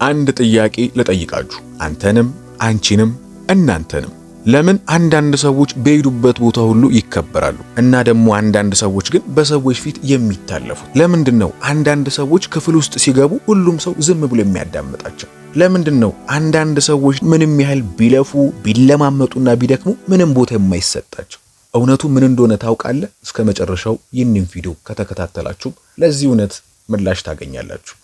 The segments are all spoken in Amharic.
አንድ ጥያቄ ልጠይቃችሁ አንተንም አንቺንም እናንተንም ለምን አንዳንድ ሰዎች በሄዱበት ቦታ ሁሉ ይከበራሉ እና ደግሞ አንዳንድ ሰዎች ግን በሰዎች ፊት የሚታለፉት ለምንድነው አንዳንድ ሰዎች ክፍል ውስጥ ሲገቡ ሁሉም ሰው ዝም ብሎ የሚያዳምጣቸው ለምንድነው አንዳንድ ሰዎች ምንም ያህል ቢለፉ ቢለማመጡና ቢደክሙ ምንም ቦታ የማይሰጣቸው እውነቱ ምን እንደሆነ ታውቃለህ እስከ መጨረሻው ይህንን ቪዲዮ ከተከታተላችሁ ለዚህ እውነት ምላሽ ታገኛላችሁ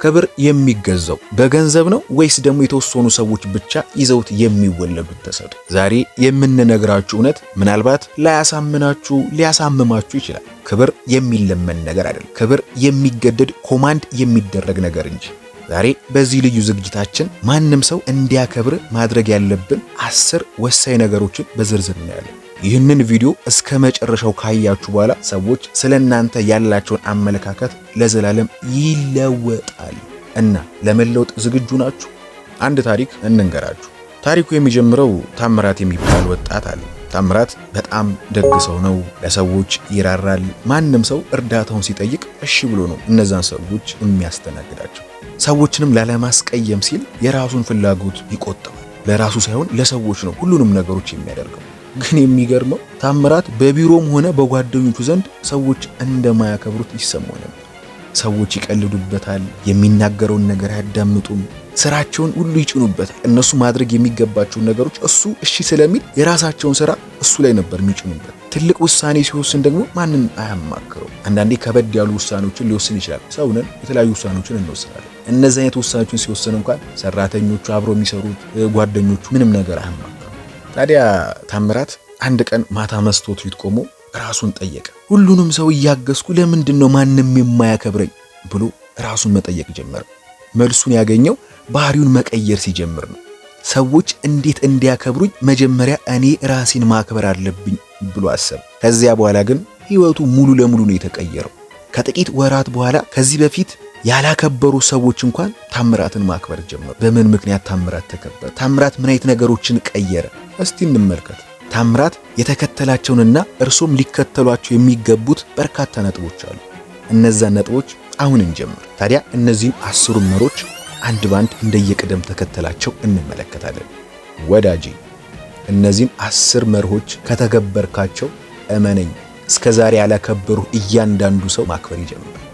ክብር የሚገዛው በገንዘብ ነው ወይስ ደግሞ የተወሰኑ ሰዎች ብቻ ይዘውት የሚወለዱት ተሰጡ ዛሬ የምንነግራችሁ እውነት ምናልባት ላያሳምናችሁ ሊያሳምማችሁ ይችላል ክብር የሚለመን ነገር አይደለም ክብር የሚገደድ ኮማንድ የሚደረግ ነገር እንጂ ዛሬ በዚህ ልዩ ዝግጅታችን ማንንም ሰው እንዲያከብር ማድረግ ያለብን 10 ወሳኝ ነገሮችን በዝርዝር እናያለን ይህንን ቪዲዮ እስከ መጨረሻው ካያችሁ በኋላ ሰዎች ስለናንተ ያላቸውን አመለካከት ለዘላለም ይለወጣል እና ለመለወጥ ዝግጁ ናችሁ አንድ ታሪክ እንንገራችሁ ታሪኩ የሚጀምረው ታምራት የሚባል ወጣት አለ ታምራት በጣም ደግ ሰው ነው ለሰዎች ይራራል ማንንም ሰው እርዳታውን ሲጠይቅ እሺ ብሎ ነው እነዛን ሰዎች የሚያስተናግዳቸው ሰዎችንም ላለማስቀየም ሲል የራሱን ፍላጎት ይቆጥባል ለራሱ ሳይሆን ለሰዎች ነው ሁሉንም ነገሮች የሚያደርገው ግን የሚገርመው ታምራት በቢሮም ሆነ በጓደኞቹ ዘንድ ሰዎች እንደማያከብሩት ይሰማው ነበር ሰዎች ይቀልዱበታል የሚናገረውን ነገር አያዳምጡም ስራቸውን ሁሉ ይጭኑበታል እነሱ ማድረግ የሚገባቸው ነገሮች እሱ እሺ ስለሚል የራሳቸውን ስራ እሱ ላይ ነበር የሚጭኑበት ትልቅ ውሳኔ ሲወስን ደግሞ ማንን አያማክረው አንዳንዴ ከበድ ያሉ ውሳኔዎችን ሊወስን ይችላል ሰውነን የተለያዩ ውሳኔዎችን እንወስናለን እነዚህ አይነት ውሳኔዎችን ሲወስን እንኳን ሰራተኞቹ አብሮ የሚሰሩት ጓደኞቹ ምንም ነገር አያማክረው ታዲያ ታምራት አንድ ቀን ማታ መስቶት ፊት ቆሞ ራሱን ጠየቀ ሁሉንም ሰው ያገስኩ ለምንድነው ማንንም የማያከብረኝ ብሎ ራሱን መጠየቅ ጀመረ መልሱን ያገኘው ባህሪውን መቀየር ሲጀምር ነው ሰዎች እንዴት እንዲያከብሩኝ መጀመሪያ እኔ ራሴን ማክበር አለብኝ ብሎ አሰበ ከዚያ በኋላ ግን ህይወቱ ሙሉ ለሙሉ ነው የተቀየረው ከጥቂት ወራት በኋላ ከዚህ በፊት ያላከበሩ ሰዎች እንኳን ታምራትን ማክበር ጀመሩ በምን ምክንያት ታምራት ተከበረ ታምራት ምን አይነት ነገሮችን ቀየረ እስቲ እንመልከት ታምራት የተከተላቸውንና እርሱም ሊከተሏቸው የሚገቡት በርካታ ነጥቦች አሉ እነዛ ነጥቦች አሁን እንጀምር ታዲያ እነዚህን 10 መሮች አንድ ባንድ እንደየቅደም ተከተላቸው እንመለከታለን ወዳጄ እነዚህን 10 መርሆች ከተገበርካቸው እመነኝ እስከዛሬ ያላከበሩ እያንዳንዱ ሰው ማክበር ይጀምራል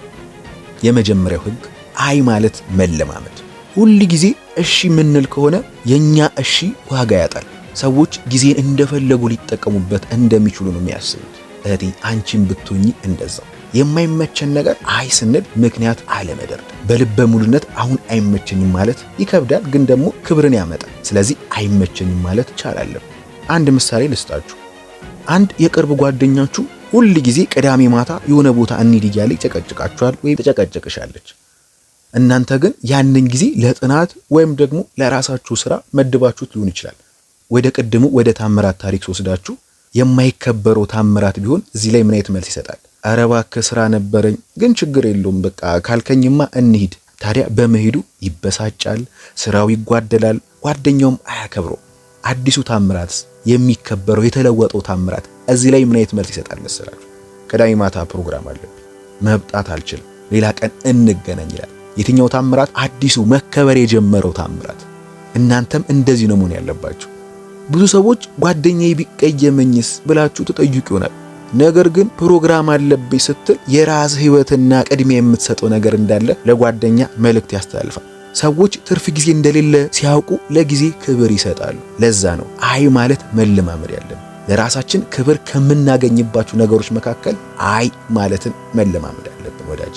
የመጀመሪያው ህግ አይ ማለት መለማመድ ሁሉ ጊዜ እሺ ምንል ከሆነ የኛ እሺ ዋጋ ያጣል ሰዎች ጊዜን እንደፈለጉ ሊጠቀሙበት እንደሚችሉ ነው የሚያስቡት እህቴ አንቺን ብትሆኚ እንደዛው የማይመቸን ነገር አይ ስንል ምክንያት አለመደርደር በልበ ሙሉነት አሁን አይመቸኝም ማለት ይከብዳል ግን ደግሞ ክብርን ያመጣል ስለዚህ አይመቸኝም ማለት ይቻላል አንድ ምሳሌ ልስጣችሁ አንድ የቅርብ ጓደኛችሁ ሁሉ ጊዜ ቅዳሜ ማታ የሆነ ቦታ እንሂድ እያለ ይጨቀጭቃችኋል ወይ ተጨቀጭቅሻለች እናንተ ግን ያንን ጊዜ ለጥናት ወይም ደግሞ ለራሳችሁ ስራ መድባችሁት ሊሆን ይችላል ወደ ቀድሙ ወደ ታምራት ታሪክ ወስዳችሁ የማይከበረው ታምራት ቢሆን እዚህ ላይ ምን አይነት መልስ ይሰጣል አረባከ ስራ ነበረኝ ግን ችግር የለውም በቃ ካልከኝማ እንሂድ ታዲያ በመሄዱ ይበሳጫል ስራው ይጓደላል ጓደኛውም አያከብረው አዲሱ ታምራት የሚከበረው የተለወጠው ታምራት እዚህ ላይ ምን አይነት መልስ ይሰጣል መሰላችሁ ቅዳሜ ማታ ፕሮግራም አለብኝ መብጣት አልችልም ሌላ ቀን እንገናኝ ይላል የትኛው ታምራት አዲሱ መከበር የጀመረው ታምራት እናንተም እንደዚህ ነው መሆን ያለባችሁ ብዙ ሰዎች ጓደኛዬ ቢቀየመኝስ ብላችሁ ተጠይቁ ይሆናል ነገር ግን ፕሮግራም አለብኝ ስትል የራስ ህይወትና ቅድሚያ የምትሰጠው ነገር እንዳለ ለጓደኛ መልእክት ያስተላልፋል ሰዎች ትርፍ ጊዜ እንደሌለ ሲያውቁ ለጊዜ ክብር ይሰጣሉ ለዛ ነው አይ ማለት መለማመድ ያለብን ለራሳችን ክብር ከምናገኝባቸው ነገሮች መካከል አይ ማለትን መለማመድ ያለብን ወዳጅ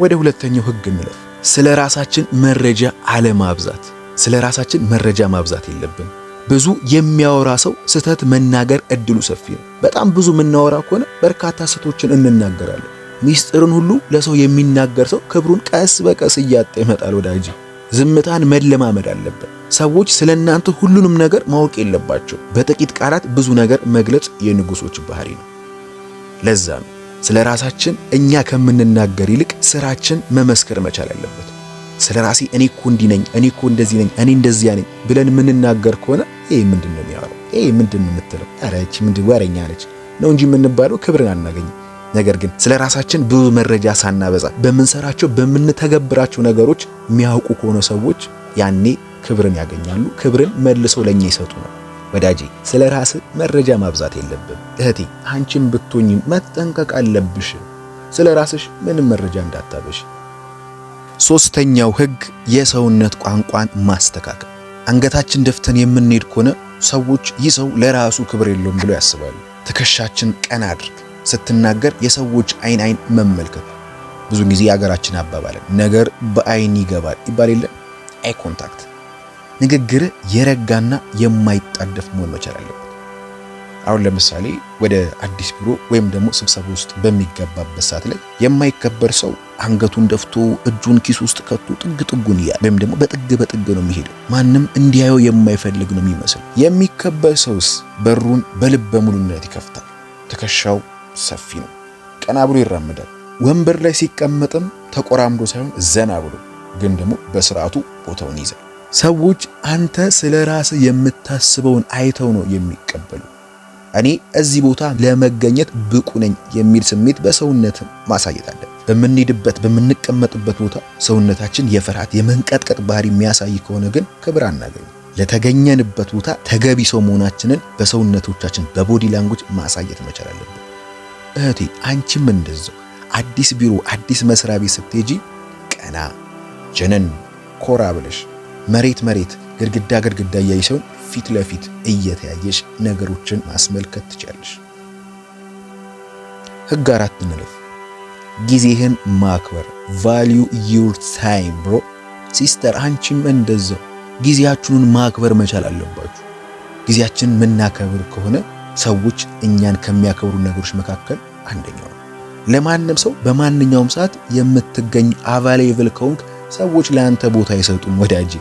ወደ ሁለተኛው ህግ እንለፍ ስለ ራሳችን መረጃ አለማብዛት ስለ ራሳችን መረጃ ማብዛት የለብን ብዙ የሚያወራ ሰው ስተት መናገር እድሉ ሰፊ ነው በጣም ብዙ ምናወራ ከሆነ በርካታ ስህተቶችን እንናገራለን ሚስጥርን ሁሉ ለሰው የሚናገር ሰው ክብሩን ቀስ በቀስ እያጣ ይመጣል ወዳጅ ዝምታን መለማመድ አለበት ሰዎች ስለናንተ ሁሉንም ነገር ማወቅ የለባቸው በጥቂት ቃላት ብዙ ነገር መግለጽ የንጉሶች ባህሪ ነው ለዛ ነው ስለ ራሳችን እኛ ከምንናገር ይልቅ ስራችን መመስከር መቻል አለበት ስለራሴ እኔ እኮ እንዲህ ነኝ እኔ እኮ እንደዚህ ነኝ እኔ እንደዚያ ነኝ ብለን ምንናገር ከሆነ ይሄ ምንድነው የሚያወራው ይሄ ምንድነው የምትለው አራች ምንድን ወሬኛ ነች ነው እንጂ የምንባለው ክብርን አናገኝ ነገር ግን ስለ ራሳችን ብዙ መረጃ ሳናበዛ በምንሰራቸው በምንተገብራቸው ነገሮች የሚያውቁ ከሆነ ሰዎች ያኔ ክብርን ያገኛሉ። ክብርን መልሰው ለኛ ይሰጡናል። ወዳጄ ስለ ራስህ መረጃ ማብዛት የለብም። እህቴ አንቺም ብትሆኚ መጠንቀቅ አለብሽ። ስለ ራስሽ ምንም መረጃ እንዳታበሽ። ሶስተኛው ህግ የሰውነት ቋንቋን ማስተካከል። አንገታችን ደፍተን የምንሄድ ከሆነ ሰዎች ይህ ሰው ለራሱ ክብር የለውም ብለው ያስባሉ። ትከሻችን ቀና አድርግ። ስትናገር የሰዎች አይን መመልከት። ብዙ ጊዜ የሀገራችን አባባል ነገር በአይን ይገባል ይባል የለ? አይ ኮንታክት። ንግግር የረጋና የማይጣደፍ መሆን መቻል አለበት። አሁን ለምሳሌ ወደ አዲስ ቢሮ ወይም ደግሞ ስብሰባ ውስጥ በሚገባበት ሰዓት ላይ የማይከበር ሰው አንገቱን ደፍቶ እጁን ኪስ ውስጥ ከቶ ጥግ ጥጉን ይያል ወይም ደግሞ በጥግ ነው የሚሄደው። ማንም እንዲያየው የማይፈልግ ነው የሚመስል። የሚከበር ሰውስ በሩን በልበ ሙሉነት ይከፍታል። ትከሻው ሰፊ ነው፣ ቀና ብሎ ይራመዳል። ወንበር ላይ ሲቀመጥም ተቆራምዶ ሳይሆን ዘና ብሎ ግን ደግሞ በስርዓቱ ቦታውን ይዛል። ሰዎች አንተ ስለ ራስህ የምታስበውን አይተው ነው የሚቀበሉ። እኔ እዚህ ቦታ ለመገኘት ብቁ ነኝ የሚል ስሜት በሰውነት ማሳየት አለ። በምንሄድበት በምንቀመጥበት ቦታ ሰውነታችን የፍርሃት የመንቀጥቀጥ ባህሪ የሚያሳይ ከሆነ ግን ክብር አናገኝም። ለተገኘንበት ቦታ ተገቢ ሰው መሆናችንን በሰውነቶቻችን በቦዲ ላንጉጅ ማሳየት መቻል አለብን። እህቴ አንቺም እንደዛው አዲስ ቢሮ አዲስ መስሪያ ቤት ስትሄጂ ቀና ጀነን ኮራ ብለሽ መሬት ግድግዳ እያየሽውን ፊት ለፊት እየተያየሽ ነገሮችን ማስመልከት ትችላለሽ። ህግ 4 እንለፍ። ጊዜህን ማክበር value your time bro ሲስተር አንቺም እንደዛው ጊዜያችሁን ማክበር መቻል አለባችሁ። ጊዜያችንን ምናከብር ከሆነ ሰዎች እኛን ከሚያከብሩ ነገሮች መካከል አንደኛው ነው። ለማንም ሰው በማንኛውም ሰዓት የምትገኝ available ከሆንክ ሰዎች ለአንተ ቦታ አይሰጡም ወዳጄ።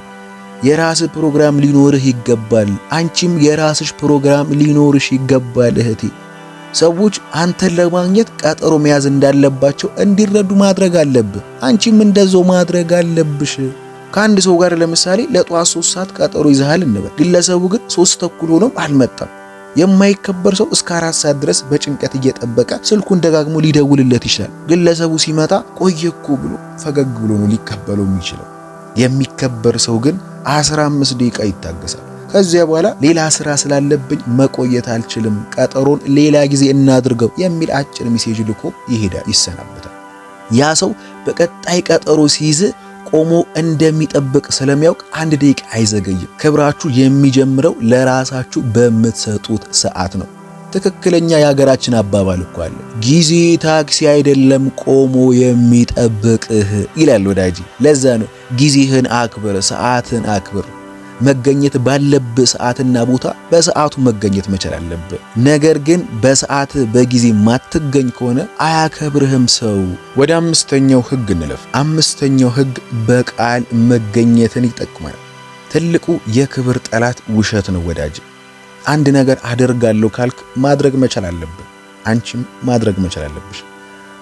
የራስ ፕሮግራም ሊኖርህ ይገባል። አንቺም የራስሽ ፕሮግራም ሊኖርሽ ይገባል እህቴ። ሰዎች አንተን ለማግኘት ቀጠሮ መያዝ እንዳለባቸው እንዲረዱ ማድረግ አለብህ። አንቺም እንደዛው ማድረግ አለብሽ። ከአንድ ሰው ጋር ለምሳሌ ለጧት 3 ሰዓት ቀጠሮ ይዘሃል እንበል። ግለሰቡ ግን 3 ተኩል ሆኖ አልመጣም። የማይከበር ሰው እስከ 4 ሰዓት ድረስ በጭንቀት እየጠበቀ ስልኩን ደጋግሞ ሊደውልለት ይችላል። ግለሰቡ ሲመጣ ቆየኩ ብሎ ፈገግ ብሎ ነው ሊቀበለው የሚችለው። የሚከበር ሰው ግን 15 ደቂቃ ይታገሳል። ከዚያ በኋላ ሌላ ስራ ስላለብኝ መቆየት አልችልም፣ ቀጠሮን ሌላ ጊዜ እናድርገው የሚል አጭር ሜሴጅ ልኮ ይሄዳል፣ ይሰናበታል። ያ ሰው በቀጣይ ቀጠሮ ሲይዝ ቆሞ እንደሚጠብቅ ስለሚያውቅ 1 ደቂቃ አይዘገይም። ክብራችሁ የሚጀምረው ለራሳችሁ በምትሰጡት ሰዓት ነው። ትክክለኛ የሀገራችን አባባል እኮ አለ፣ ጊዜ ታክሲ አይደለም ቆሞ የሚጠብቅህ ይላል ወዳጂ። ለዛ ነው ጊዜህን አክብር፣ ሰዓትን አክብር። መገኘት ባለብህ ሰዓትና ቦታ በሰዓቱ መገኘት መቻል አለብህ። ነገር ግን በሰዓት በጊዜ ማትገኝ ከሆነ አያከብርህም ሰው። ወደ 5ኛው ህግ እንለፍ። 5ኛው ህግ በቃል መገኘትን ይጠቅማል። ትልቁ የክብር ጠላት ውሸት ነው ወዳጅ። አንድ ነገር አደርጋለሁ ካልክ ማድረግ መቻል አለብህ። አንቺም ማድረግ መቻል አለብሽ።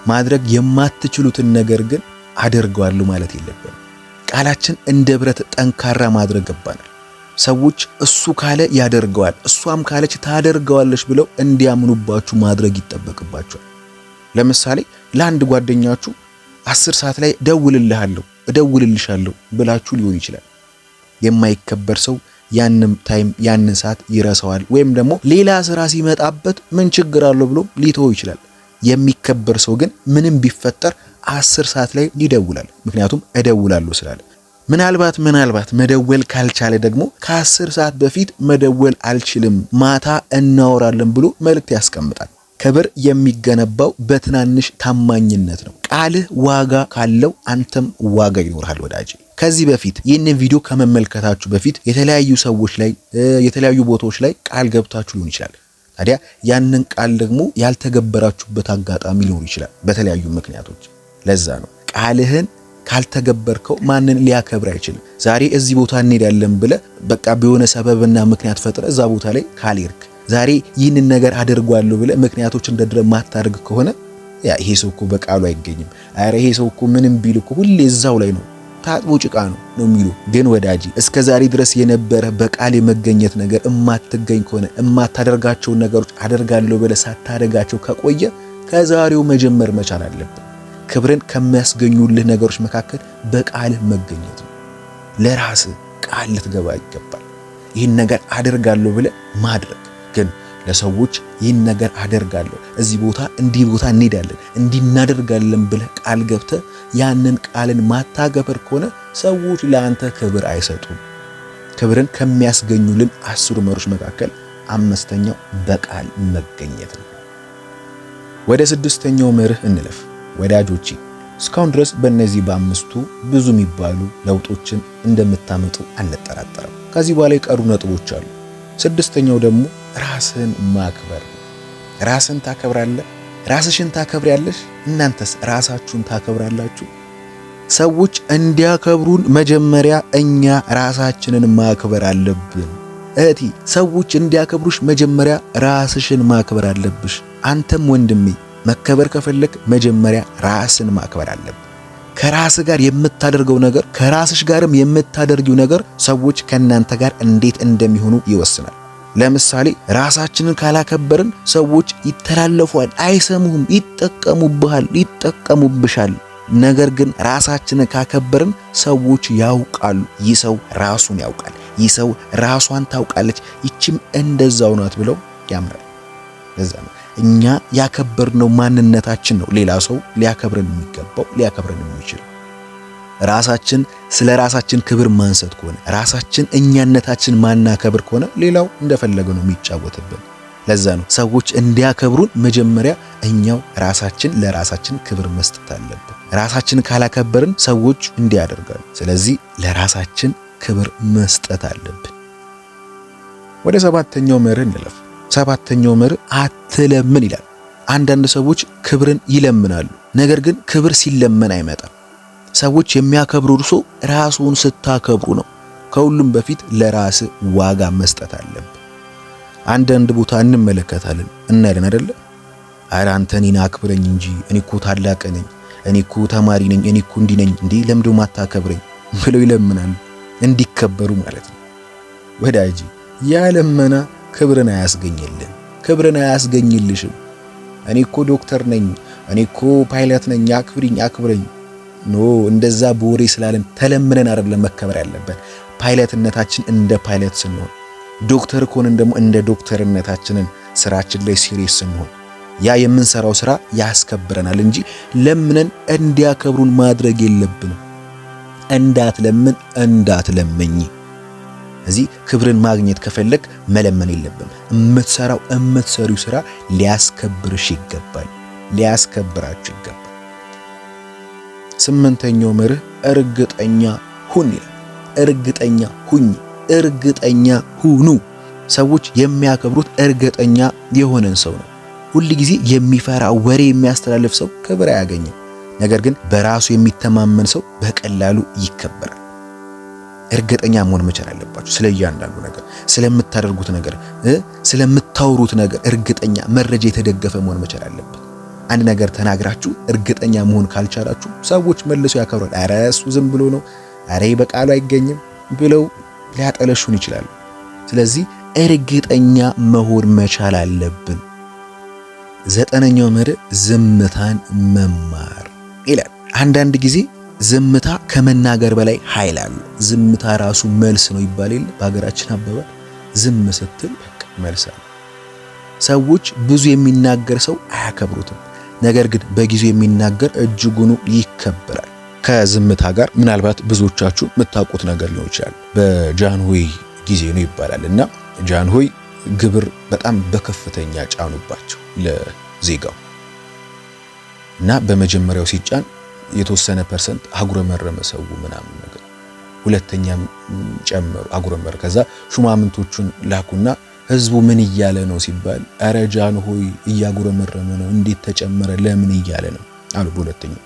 ማድረግ የማትችሉትን ነገር ግን አደርጋለሁ ማለት የለብንም። ቃላችን እንደ ብረት ጠንካራ ማድረግ ገባናል። ሰዎች እሱ ካለ ያደርገዋል፣ እሷም ካለች ታደርገዋለች ብለው እንዲያምኑባችሁ ማድረግ ይጠበቅባችኋል። ለምሳሌ ለአንድ ጓደኛችሁ 10 ሰዓት ላይ እደውልልሻለሁ ብላችሁ ሊሆን ይችላል። የማይከበር ሰው ያንን ታይም ያንን ሰዓት ይረሳዋል፣ ወይም ደግሞ ሌላ ስራ ሲመጣበት ምን ችግር አለው ብሎ ሊተው ይችላል። የሚከበር ሰው ግን ምንም ቢፈጠር 10 ሰዓት ላይ ይደውላል፣ ምክንያቱም እደውላለሁ ስላለ። ምናልባት መደወል ካልቻለ ደግሞ ከ10 ሰዓት በፊት መደወል አልችልም፣ ማታ እናወራለን ብሎ መልእክት ያስቀምጣል። ክብር የሚገነባው በትናንሽ ታማኝነት ነው። ቃልህ ዋጋ ካለው አንተም ዋጋ ይኖርሃል ወዳጅ። ከዚህ በፊት ይህንን ቪዲዮ ከመመልከታችሁ በፊት የተለያዩ ሰዎች ላይ የተለያዩ ቦታዎች ላይ ቃል ገብታችሁ ሊሆን ይችላል። ታዲያ ያንን ቃል ደግሞ ያልተገበራችሁበት አጋጣሚ ሊኖር ይችላል በተለያዩ ምክንያቶች። ለዛ ነው ቃልህን ካልተገበርከው ማንን ሊያከብር አይችልም። ዛሬ እዚህ ቦታ እንሄዳለን ብለ በቃ በሆነ ሰበብና ምክንያት ፈጥረ እዛ ቦታ ላይ ካልሄድክ፣ ዛሬ ይህንን ነገር አደርጋለሁ ብለ ምክንያቶች እንደድረ ማታደርግ ከሆነ ያ ይሄ ሰው እኮ በቃሉ አይገኝም፣ አረ ይሄ ሰው እኮ ምንም ቢል እኮ ሁሌ እዛው ላይ ነው፣ ታጥቦ ጭቃ ነው የሚሉ። ግን ወዳጂ እስከ ዛሬ ድረስ የነበረ በቃል የመገኘት ነገር እማትገኝ ከሆነ እማታደርጋቸው ነገሮች አደርጋለሁ ብለ ሳታደርጋቸው ከቆየ ከዛሬው መጀመር መቻል አለብን። ክብርን ከሚያስገኙልህ ነገሮች መካከል በቃልህ መገኘት ነው። ለራስህ ቃል ልትገባ ይገባል። ይህን ነገር አደርጋለሁ ብለህ ማድረግ። ግን ለሰዎች ይህን ነገር አደርጋለሁ፣ እዚህ ቦታ እንዲህ ቦታ እንሄዳለን፣ እንዲህ እናደርጋለን ብለህ ቃል ገብተህ ያንን ቃልን ማታገበር ከሆነ ሰዎች ለአንተ ክብር አይሰጡም። ክብርን ከሚያስገኙልን 10 መርሆች መካከል 5ኛው በቃል መገኘት ነው። ወደ 6ኛው መርህ እንለፍ። ወዳጆቼ እስካሁን ድረስ በእነዚህ በ5ቱ ብዙ የሚባሉ ለውጦችን እንደምታመጡ አንጠራጠርም። ከዚህ በኋላ የቀሩ ነጥቦች አሉ። 6ኛው ደግሞ ራስን ማክበር ነው። ራስን ታከብራለህ? ራስሽን ታከብሪያለሽ? እናንተስ ራሳችሁን ታከብራላችሁ? ሰዎች እንዲያከብሩን መጀመሪያ እኛ ራሳችንን ማክበር አለብን። እህቴ ሰዎች እንዲያከብሩሽ መጀመሪያ ራስሽን ማክበር አለብሽ። አንተም ወንድሜ መከበር ከፈለክ መጀመሪያ ራስን ማክበር አለብን። ከራስ ጋር የምታደርገው ነገር ከራስሽ ጋርም የምታደርጊው ነገር ሰዎች ከናንተ ጋር እንዴት እንደሚሆኑ ይወስናል። ለምሳሌ ራሳችንን ካላከበርን ሰዎች ይተላለፉዋል፣ አይሰሙህም፣ ይጠቀሙብሃል፣ ይጠቀሙብሻል። ነገር ግን ራሳችንን ካከበርን ሰዎች ያውቃሉ። ይህ ሰው ራሱን ያውቃል፣ ይህ ሰው ራሷን ታውቃለች፣ ይችም እንደዛው ናት ብለው ያምራል። ለዛ ነው እኛ ያከበርነው ማንነታችን ነው ሌላ ሰው ሊያከብረን የሚገባው ሊያከብረን የሚችል። ራሳችን ስለ ራሳችን ክብር ማንሰጥ ከሆነ ራሳችን እኛነታችን ማናከብር ከሆነ ሌላው እንደፈለገ ነው የሚጫወትብን። ለዛ ነው ሰዎች እንዲያከብሩን መጀመሪያ እኛው ራሳችን ለራሳችን ክብር መስጠት አለብን። ራሳችን ካላከበርን ሰዎች እንዲያደርጋሉ። ስለዚህ ለራሳችን ክብር መስጠት አለብን። ወደ 7ኛው መርህ እንለፍ። 7ኛው መርህ አትለምን ይላል። አንዳንድ ሰዎች ክብርን ይለምናሉ፣ ነገር ግን ክብር ሲለመን አይመጣም። ሰዎች የሚያከብሩ እርሶ ራስዎን ስታከብሩ ነው። ከሁሉም በፊት ለራስ ዋጋ መስጠት አለብን። አንዳንድ ቦታ እንመለከታለን እናያለን አይደለ? ኧረ አንተ እኔን አክብረኝ እንጂ እኔ እኮ ታላቅ ነኝ፣ እኔ እኮ ተማሪ ነኝ፣ እኔ እኮ እንዲህ ነኝ፣ እንዴ ለምንድነው ማታከብረኝ ብለው ይለምናሉ። እንዲከበሩ ማለት ነው። ወዳጅ ያለመና ክብርን አያስገኝልን፣ ክብርን አያስገኝልሽም። እኔ እኮ ዶክተር ነኝ፣ እኔ እኮ ፓይለት ነኝ፣ አክብረኝ ኖ እንደዛ ቦሬ ስላለን ተለምነን አይደለም መከበር ያለበት። ፓይለትነታችን እንደ ፓይለት ስንሆን፣ ዶክተር ከሆነን ደግሞ እንደ ዶክተርነታችንን ስራችን ላይ ሲሪየስ ስንሆን ያ የምንሰራው ስራ ያስከብረናል እንጂ ለምነን እንዲያከብሩን ማድረግ የለብንም። እንዳትለምን እንዳትለምኝ። እዚህ ክብርን ማግኘት ከፈለክ መለመን የለብንም። የምትሰሪው ስራ ሊያስከብርሽ ይገባል፣ ሊያስከብራችሁ ይገባል። 8ኛው መርህ እርግጠኛ ሁን ይላል። እርግጠኛ ሁኝ፣ እርግጠኛ ሁኑ። ሰዎች የሚያከብሩት እርግጠኛ የሆነን ሰው ነው። ሁል ጊዜ የሚፈራ ወሬ የሚያስተላልፍ ሰው ክብር አያገኝም። ነገር ግን በራሱ የሚተማመን ሰው በቀላሉ ይከበራል። እርግጠኛ መሆን መቻል አለባችሁ። ስለ እያንዳንዱ ነገር፣ ስለምታደርጉት ነገር፣ ስለምታወሩት ነገር እርግጠኛ መረጃ የተደገፈ መሆን መቻል አለበት። አንድ ነገር ተናግራችሁ እርግጠኛ መሆን ካልቻላችሁ ሰዎች መልሰው ያከብራሉ። ኧረ እሱ ዝም ብሎ ነው፣ ኧረ በቃሉ አይገኝም ብለው ሊያጠለሹን ይችላሉ። ስለዚህ እርግጠኛ መሆን መቻል አለብን። 9ኛው መርህ ዝምታን መማር ይላል። አንዳንድ ጊዜ ዝምታ ከመናገር በላይ ኃይል አለው። ዝምታ ራሱ መልስ ነው ይባል የለ በሀገራችን አባባል። ዝም ስትል በቃ መልስ አለ። ሰዎች ብዙ የሚናገር ሰው አያከብሩትም። ነገር ግን በጊዜው የሚናገር እጅጉኑ ይከበራል። ከዝምታ ጋር ምናልባት ብዙዎቻችሁ የምታውቁት ነገር ሊሆን ይችላል። በጃንሆይ ጊዜ ነው ይባላል እና ጃንሆይ ግብር በጣም በከፍተኛ ጫኑባቸው ለዜጋው እና በመጀመሪያው ሲጫን የተወሰነ ፐርሰንት አጉረመረመ ሰው ምናምን ነገር፣ ሁለተኛም ጨመሩ አጉረመረ። ከዛ ሹማምንቶቹን ላኩና ህዝቡ ምን እያለ ነው ሲባል ኧረ ጃንሆይ እያጉረመረመ ነው፣ እንዴት ተጨመረ ለምን እያለ ነው አሉ። በሁለተኛው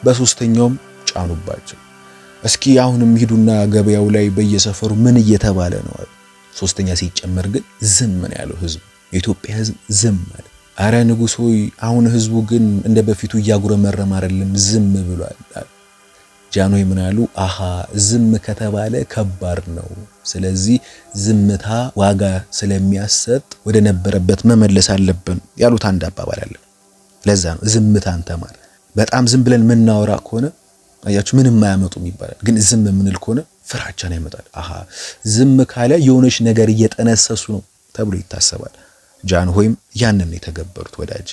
በሶስተኛውም ጫኑባቸው። እስኪ አሁንም ሂዱና ገበያው ላይ በየሰፈሩ ምን እየተባለ ነው አሉ። ሶስተኛ ሲጨመር ግን ዝም ነው ያለው ህዝቡ። የኢትዮጵያ ህዝብ ዝም አለ። አረ ንጉሥ ሆይ አሁን ህዝቡ ግን እንደ በፊቱ እያጉረመረመ አይደለም ዝም ብሏል። ጃንሆይ ምን አሉ? አሃ ዝም ከተባለ ከባድ ነው፣ ስለዚህ ዝምታ ዋጋ ስለሚያሰጥ ወደ ነበረበት መመለስ አለብን ያሉት አንድ አባባል አለ። ለዛ ነው ዝምታን ተማር። በጣም ዝም ብለን ምናወራ ከሆነ አያችሁ ምንም ማያመጡም ይባላል። ግን ዝም የምንል ከሆነ ፍራቻን ያመጣል። ዝም ካለ የሆነች ነገር እየጠነሰሱ ነው ተብሎ ይታሰባል። ጃንሆይም ያንን የተገበሩት ወዳጅ።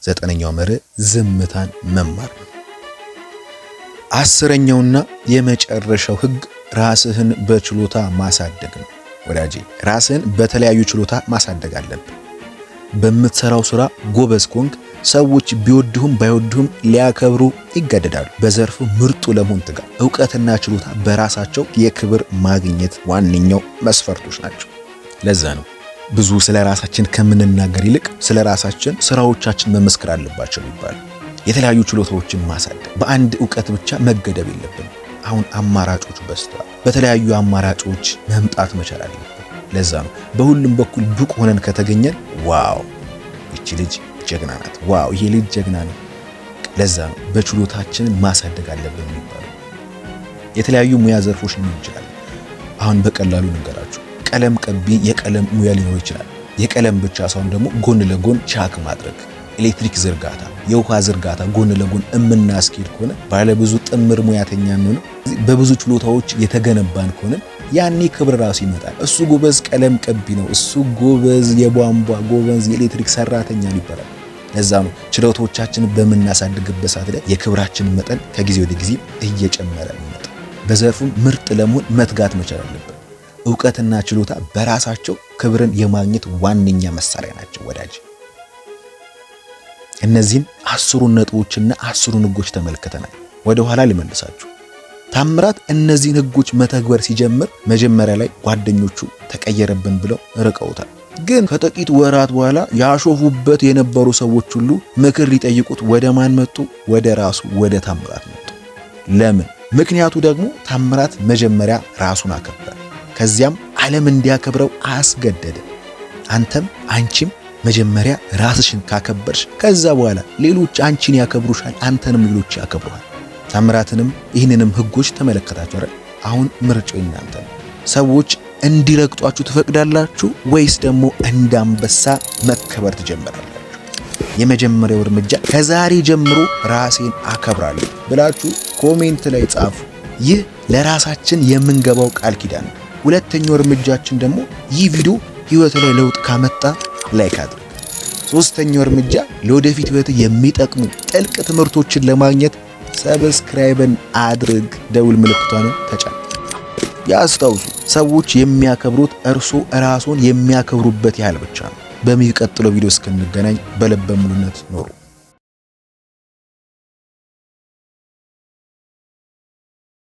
9ኛው መርህ ዝምታን መማር ነው። 10ኛውና የመጨረሻው ህግ ራስህን በችሎታ ማሳደግ ነው ወዳጄ። ራስህን በተለያዩ ችሎታ ማሳደግ አለብህ። በምትሰራው ስራ ጎበዝ ኮንክ ሰዎች ቢወድሁም ባይወድሁም ሊያከብሩ ይገደዳሉ። በዘርፉ ምርጡ ለመሆን ትጋ። ዕውቀትና ችሎታ በራሳቸው የክብር ማግኘት ዋነኛው መስፈርቶች ናቸው። ለዛ ነው ብዙ ስለ ራሳችን ከምንናገር ይልቅ ስለ ራሳችን ስራዎቻችን መመስከር አለባቸው ይባላል። የተለያዩ ችሎታዎችን ማሳደግ፣ በአንድ ዕውቀት ብቻ መገደብ የለብንም። አሁን አማራጮች በዝተዋል። በተለያዩ አማራጮች መምጣት መቻል አለብን። ለዛ ነው በሁሉም በኩል ብቁ ሆነን ከተገኘን ዋው እቺ ልጅ ጀግና ናት፣ ዋው ይሄ ልጅ ጀግና ነው። ለዛ ነው በችሎታችንን ማሳደግ አለብን የሚባለው። የተለያዩ ሙያ ዘርፎች ሊኖሩ ይችላል። አሁን በቀላሉ ንገራችሁ፣ ቀለም ቀቢ የቀለም ሙያ ሊኖር ይችላል። የቀለም ብቻ ሳይሆን ደግሞ ጎን ለጎን ቻክ ማድረግ፣ ኤሌክትሪክ ዝርጋታ፣ የውሃ ዝርጋታ ጎን ለጎን እምናስኬድ ከሆነ ባለብዙ ጥምር ሙያተኛ ነው። በብዙ ችሎታዎች የተገነባን ከሆነ ያኔ ክብር ራሱ ይመጣል። እሱ ጎበዝ ቀለም ቀቢ ነው፣ እሱ ጎበዝ የቧንቧ ጎበዝ የኤሌክትሪክ ሰራተኛ ይባላል። ለዛ ነው ችሎታዎቻችንን በምናሳድግበት ሰዓት ላይ የክብራችን መጠን ከጊዜ ወደ ጊዜ እየጨመረ ይመጣል። በዘርፉም ምርጥ ለመሆን መትጋት መቻል አለብን። ዕውቀትና ችሎታ በራሳቸው ክብርን የማግኘት ዋነኛ መሳሪያ ናቸው ወዳጅ። እነዚህን 10 ነጥቦችና 10 ህጎች ተመልክተናል። ወደ ኋላ ልመልሳችሁ። ታምራት እነዚህን ህጎች መተግበር ሲጀምር መጀመሪያ ላይ ጓደኞቹ ተቀየረብን ብለው ርቀውታል። ግን ከጥቂት ወራት በኋላ ያሾፉበት የነበሩ ሰዎች ሁሉ ምክር ሊጠይቁት ወደ ማን መጡ? ወደ ራሱ ወደ ታምራት መጡ። ለምን? ምክንያቱ ደግሞ ታምራት መጀመሪያ ራሱን አከበረ፣ ከዚያም ዓለም እንዲያከብረው አስገደደ። አንተም አንቺም መጀመሪያ ራስሽን ካከበርሽ ከዛ በኋላ ሌሎች አንቺን ያከብሩሻል፣ አንተንም ሌሎች ያከብሩሃል። ታምራትንም ይህንንም ህጎች ተመለከታችሁ አይደል? አሁን ምርጫው እናንተ ነው። ሰዎች እንዲረግጧችሁ ትፈቅዳላችሁ ወይስ ደግሞ እንደ አንበሳ መከበር ትጀምራላችሁ? የመጀመሪያው እርምጃ ከዛሬ ጀምሮ ራሴን አከብራለሁ ብላችሁ ኮሜንት ላይ ጻፉ። ይህ ለራሳችን የምንገባው ቃል ኪዳን ነው። ሁለተኛው እርምጃችን ደግሞ ይህ ቪዲዮ ህይወት ላይ ለውጥ ካመጣ ላይክ አድርግ። ሶስተኛው እርምጃ ለወደፊት ህይወት የሚጠቅሙ ጥልቅ ትምህርቶችን ለማግኘት ሰብስክራይብን አድርግ፣ ደውል ምልክቷንም ተጫን። ያስታውሱ፣ ሰዎች የሚያከብሩት እርሶ ራስዎን የሚያከብሩበት ያህል ብቻ ነው። በሚቀጥለው ቪዲዮ እስክንገናኝ በልበ ሙሉነት ኖሩ።